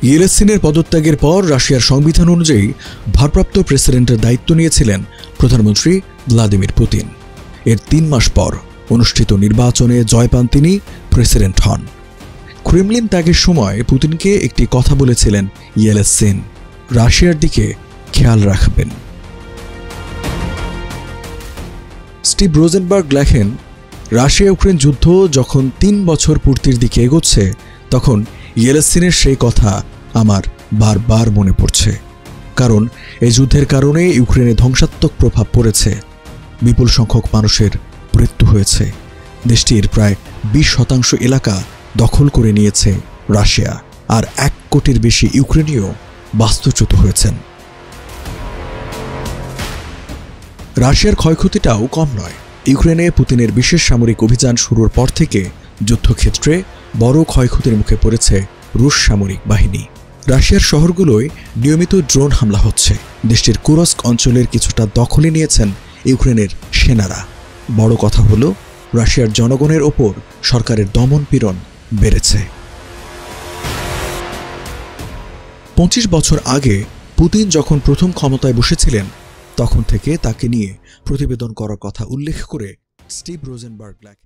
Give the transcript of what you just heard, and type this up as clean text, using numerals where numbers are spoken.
ইয়েলসিনের পদত্যাগের পর রাশিয়ার সংবিধান অনুযায়ী ভারপ্রাপ্ত প্রেসিডেন্টের দায়িত্ব নিয়েছিলেন প্রধানমন্ত্রী ভ্লাদিমির পুতিন। এর ৩ মাস পর অনুষ্ঠিত নির্বাচনে জয় পান তিনি, প্রেসিডেন্ট হন। ক্রেমলিন ত্যাগের সময় পুতিনকে একটি কথা বলেছিলেন ইয়েলসিন, রাশিয়ার দিকে খেয়াল রাখবেন। স্টিভ রোজেনবার্গ লেখেন, রাশিয়া ইউক্রেন যুদ্ধ যখন ৩ বছর পূর্তির দিকে এগোচ্ছে তখন ইয়েলসিনের সেই কথা আমার বারবার মনে পড়ছে। কারণ এই যুদ্ধের কারণে ইউক্রেনে ধ্বংসাত্মক প্রভাব পড়েছে, বিপুল সংখ্যক মানুষের মৃত্যু হয়েছে, দেশটির প্রায় ২০% এলাকা দখল করে নিয়েছে রাশিয়া, আর ১ কোটির বেশি ইউক্রেনীয় বাস্তুচ্যুত হয়েছেন। রাশিয়ার ক্ষয়ক্ষতিটাও কম নয়। ইউক্রেনে পুতিনের বিশেষ সামরিক অভিযান শুরুর পর থেকে যুদ্ধক্ষেত্রে বড় ক্ষয়ক্ষতির মুখে পড়েছে রুশ সামরিক বাহিনী। রাশিয়ার শহরগুলোয় নিয়মিত ড্রোন হামলা হচ্ছে। দেশটির কুরস্ক অঞ্চলের কিছুটা দখলে নিয়েছেন ইউক্রেনের সেনারা। বড় কথা হলো, রাশিয়ার জনগণের ওপর সরকারের দমন-পীড়ন বেড়েছে। ২৫ বছর আগে পুতিন যখন প্রথম ক্ষমতায় বসেছিলেন তখন থেকে তাকে নিয়ে প্রতিবেদন করার কথা উল্লেখ করে স্টিভ রোজেনবার্গ লেখেন।